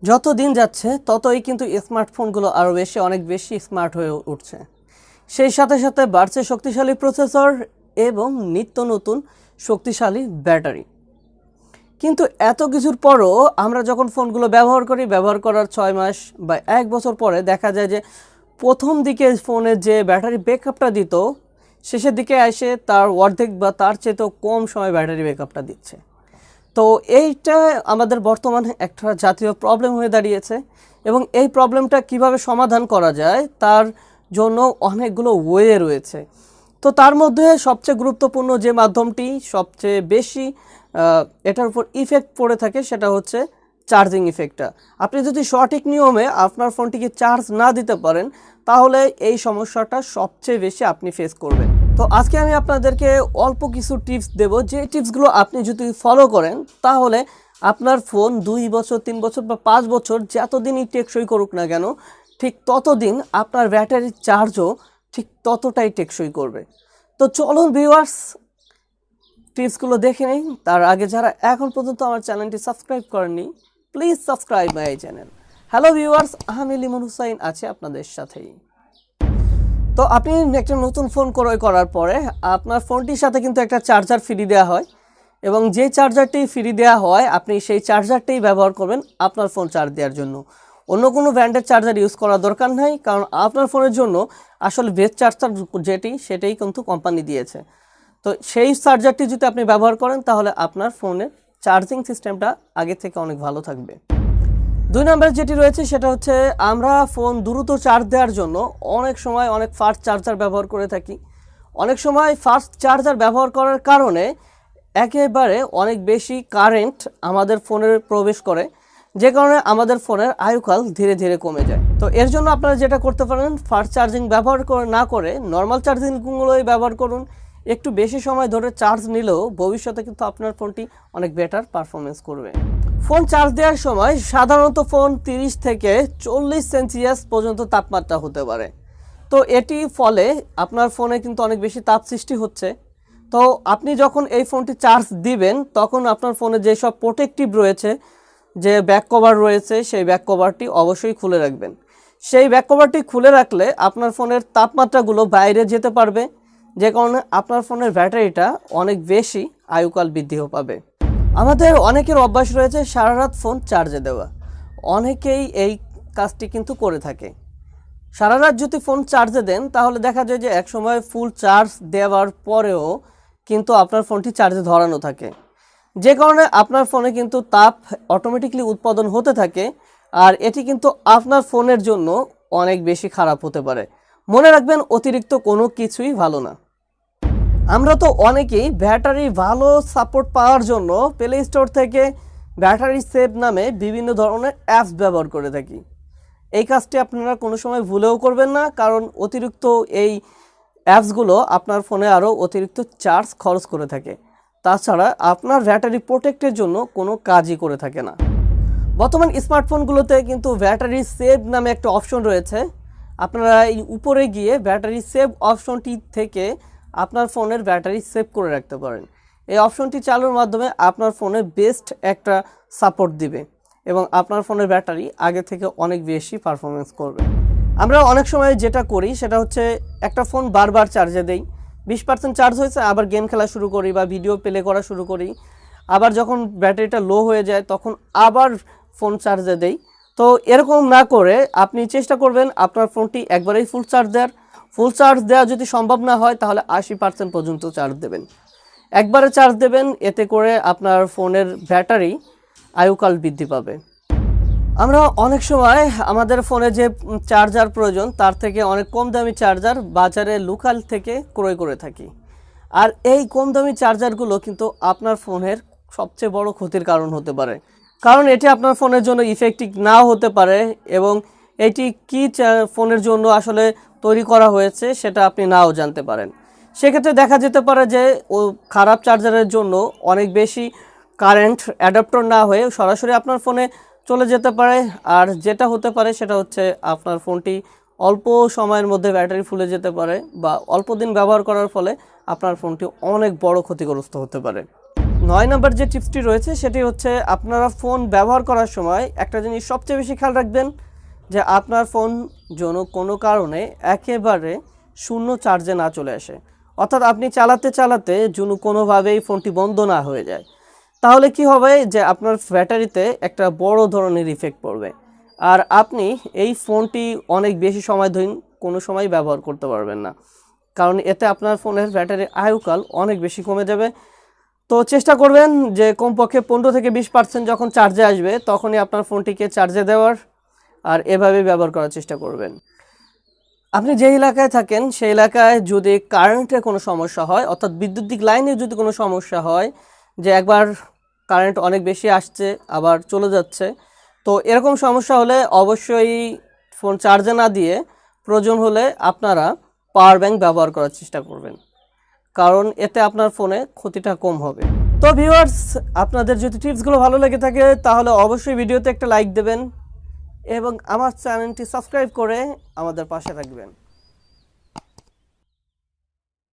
যত দিন যাচ্ছে ততই কিন্তু স্মার্টফোনগুলো আরও অনেক বেশি স্মার্ট হয়ে উঠছে। সেই সাথে সাথে বাড়ছে শক্তিশালী প্রসেসর এবং নিত্য নতুন শক্তিশালী ব্যাটারি। কিন্তু এত কিছুর পরও আমরা যখন ফোনগুলো ব্যবহার করার 6 মাস বা 1 বছর পরে দেখা যায় যে প্রথম দিকে ফোনের যে ব্যাটারি ব্যাকআপটা দিত, শেষের দিকে এসে তার অর্ধেক বা তার চেয়েও কম সময় ব্যাটারি ব্যাকআপটা দিচ্ছে। তো এইটা আমাদের বর্তমানে একটা জাতীয় প্রবলেম হয়ে দাঁড়িয়েছে এবং এই প্রবলেমটা কিভাবে সমাধান করা যায় তার জন্য অনেকগুলো ওয়ে রয়েছে। তো তার মধ্যে সবচেয়ে গুরুত্বপূর্ণ যে মাধ্যমটি সবচেয়ে বেশি এটার উপর ইফেক্ট পড়ে থাকে সেটা হচ্ছে চার্জিং ইফেক্টটা। আপনি যদি সঠিক নিয়মে আপনার ফোনটিকে চার্জ না দিতে পারেন তাহলে এই সমস্যাটা সবচেয়ে বেশি আপনি ফেস করবেন। তো আজকে আমি আপনাদেরকে অল্প কিছু টিপস দেব, যে টিপসগুলো আপনি যদি ফলো করেন তাহলে আপনার ফোন 2 বছর 3 বছর বা 5 বছর যতদিনই টেকসই করুক না কেন, ঠিক ততদিন আপনার ব্যাটারির চার্জও ঠিক ততটাই টেকসই করবে। তো চলুন ভিউয়ার্স, টিপসগুলো দেখে নিই। তার আগে যারা এখন পর্যন্ত আমার চ্যানেলটি সাবস্ক্রাইব করেননি, please subscribe my channel. Hello viewers, আমি লিমন হুসাইন আছি আপনাদের সাথেই। তো আপনি একটা নতুন ফোন ক্রয় করার পরে আপনার ফোনটির সাথে কিন্তু একটা চার্জার ফ্রি দেওয়া হয় এবং যে চার্জারটি ফ্রি দেওয়া হয় আপনি সেই চার্জারটাই ব্যবহার করবেন আপনার ফোন চার্জ দেওয়ার জন্য। অন্য কোনো ব্র্যান্ডের চার্জার ইউজ করার দরকার নাই, কারণ আপনার ফোনের জন্য আসলে বেস্ট চার্জার সেটাই কিন্তু কোম্পানি দিয়েছে। তো সেই চার্জারটি যদি আপনি ব্যবহার করেন তাহলে আপনার ফোনের চার্জিং সিস্টেমটা আগে থেকে অনেক ভালো থাকবে। 2 নম্বর যেটি রয়েছে সেটা হচ্ছে আমরা ফোন দ্রুত চার্জ দেওয়ার জন্য অনেক সময় অনেক ফাস্ট চার্জার ব্যবহার করে থাকি। অনেক সময় ফাস্ট চার্জার ব্যবহার করার কারণে একেবারে অনেক বেশি কারেন্ট আমাদের ফোনে প্রবেশ করে, যে কারণে আমাদের ফোনের আয়ুকাল ধীরে ধীরে কমে যায়। তো এর জন্য আপনারা যেটা করতে পারেন, ফাস্ট চার্জিং ব্যবহার না করে নর্মাল চার্জিংগুলোই ব্যবহার করুন। একটু বেশি সময় ধরে চার্জ নিলেও ভবিষ্যতে কিন্তু আপনার ফোনটি অনেক বেটার পারফরমেন্স করবে। ফোন চার্জ দেওয়ার সময় সাধারণত ফোন 30 থেকে 40 সেলসিয়াস পর্যন্ত তাপমাত্রা হতে পারে। তো এটি ফলে আপনার ফোনে কিন্তু অনেক বেশি তাপ সৃষ্টি হচ্ছে। তো আপনি যখন এই ফোনটি চার্জ দিবেন তখন আপনার ফোনে যেসব প্রোটেক্টিভ রয়েছে, যে ব্যাক কভার রয়েছে, সেই ব্যাক কভারটি অবশ্যই খুলে রাখবেন। সেই ব্যাক কভারটি খুলে রাখলে আপনার ফোনের তাপমাত্রাগুলো বাইরে যেতে পারবে, যে কারণে আপনার ফোনের ব্যাটারিটা অনেক বেশি আয়ুকাল বৃদ্ধিও পাবে। আমাদের অনেকের অভ্যাস রয়েছে সারা রাত ফোন চার্জে দেওয়া। অনেকেই এই কাজটি কিন্তু করে থাকে। সারা রাত যদি ফোন চার্জে দেন তাহলে দেখা যায় যে এক সময় ফুল চার্জ দেওয়ার পরেও কিন্তু আপনার ফোনটি চার্জে ধরানো থাকে, যে কারণে আপনার ফোনে কিন্তু তাপ অটোমেটিকলি উৎপাদন হতে থাকে, আর এটি কিন্তু আপনার ফোনের জন্য অনেক বেশি খারাপ হতে পারে। মনে রাখবেন, অতিরিক্ত কোনো কিছুই ভালো না। আমরা তো অনেকেই ব্যাটারি ভালো সাপোর্ট পাওয়ার জন্য প্লে স্টোর থেকে ব্যাটারি সেভ নামে বিভিন্ন ধরনের অ্যাপস ব্যবহার করে থাকি। এই কাজটি আপনারা কোনো সময় ভুলেও করবেন না, কারণ অতিরিক্ত এই অ্যাপসগুলো আপনার ফোনে আরও অতিরিক্ত চার্জ খরচ করে থাকে। তাছাড়া আপনার ব্যাটারি প্রোটেক্টের জন্য কোনো কাজই করে থাকে না। বর্তমান স্মার্টফোনগুলোতে কিন্তু ব্যাটারি সেভ নামে একটা অপশন রয়েছে। আপনারা এই উপরে গিয়ে ব্যাটারি সেভ অপশনটি থেকে আপনার ফোনের ব্যাটারি সেভ করে রাখতে পারেন। এই অপশনটি চালুর মাধ্যমে আপনার ফোনে বেস্ট একটা সাপোর্ট দিবে এবং আপনার ফোনের ব্যাটারি আগে থেকে অনেক বেশি পারফরমেন্স করবে। আমরা অনেক সময় যেটা করি সেটা হচ্ছে একটা ফোন বারবার চার্জে দেই, 20% চার্জ হয়েছে আবার গেম খেলা শুরু করি বা ভিডিও প্লে করা শুরু করি, আবার যখন ব্যাটারিটা লো হয়ে যায় তখন আবার ফোন চার্জে দেই। তো এরকম না করে আপনি চেষ্টা করবেন আপনার ফোনটি একবারেই ফুল চার্জ দেওয়া যদি সম্ভব না হয় তাহলে 80% পর্যন্ত চার্জ দেবেন। একবারে চার্জ দেবেন, এতে করে আপনার ফোনের ব্যাটারি আয়ুকাল বৃদ্ধি পাবে। আমরা অনেক সময় আমাদের ফোনে যে চার্জার প্রয়োজন তার থেকে অনেক কম দামি চার্জার বাজারে লোকাল থেকে ক্রয় করে থাকি, আর এই কম দামি চার্জারগুলো কিন্তু আপনার ফোনের সবচেয়ে বড় ক্ষতির কারণ হতে পারে, কারণ এটি আপনার ফোনের জন্য ইফেক্টিভ নাও হতে পারে এবং এটি কি ফোনের জন্য আসলে তৈরি করা হয়েছে সেটা আপনি নাও জানতে পারেন। সেক্ষেত্রে দেখা যেতে পারে যে খারাপ চার্জারের জন্য অনেক বেশি কারেন্ট অ্যাডাপ্টার না হয়ে সরাসরি আপনার ফোনে চলে যেতে পারে, আর যেটা হতে পারে সেটা হচ্ছে আপনার ফোনটি অল্প সময়ের মধ্যে ব্যাটারি ফুলে যেতে পারে বা অল্প দিন ব্যবহার করার ফলে আপনার ফোনটি অনেক বড় ক্ষতিগ্রস্ত হতে পারে। 9 নম্বর যে টিপসটি রয়েছে সেটি হচ্ছে আপনারা ফোন ব্যবহার করার সময় একটা জিনিস সবচেয়ে বেশি খেয়াল রাখবেন যে আপনার ফোন যেন কোনো কারণে একেবারে শূন্য চার্জে না চলে আসে, অর্থাৎ আপনি চালাতে চালাতে যেন কোনোভাবেই ফোনটি বন্ধ না হয়ে যায়। তাহলে কি হবে যে আপনার ব্যাটারিতে একটা বড় ধরনের ইফেক্ট পড়বে, আর আপনি এই ফোনটি অনেক বেশি সময় ধরে কোনো সময় ব্যবহার করতে পারবেন না, কারণ এতে আপনার ফোনের ব্যাটারির আয়ুকাল অনেক বেশি কমে যাবে। তো চেষ্টা করবেন যে কমপক্ষে 15 থেকে 20% যখন চার্জে আসবে তখনই আপনার ফোনটিকে চার্জে দেওয়ার, আর এভাবেই ব্যবহার করার চেষ্টা করবেন। আপনি যে এলাকায় থাকেন সেই এলাকায় যদি কারেন্টের কোনো সমস্যা হয়, অর্থাৎ বিদ্যুতিক লাইনে যদি কোনো সমস্যা হয়, যে একবার কারেন্ট অনেক বেশি আসছে আবার চলে যাচ্ছে, তো এরকম সমস্যা হলে অবশ্যই ফোন চার্জে না দিয়ে প্রয়োজন হলে আপনারা পাওয়ার ব্যাংক ব্যবহার করার চেষ্টা করবেন, কারণ এতে আপনার ফোনে ক্ষতিটা কম হবে। তো ভিউয়ার্স, আপনাদের যদি টিপসগুলো ভালো লেগে থাকে তাহলে অবশ্যই ভিডিওতে একটা লাইক দেবেন এবং আমার চ্যানেলটি সাবস্ক্রাইব করে আমাদের পাশে থাকবেন।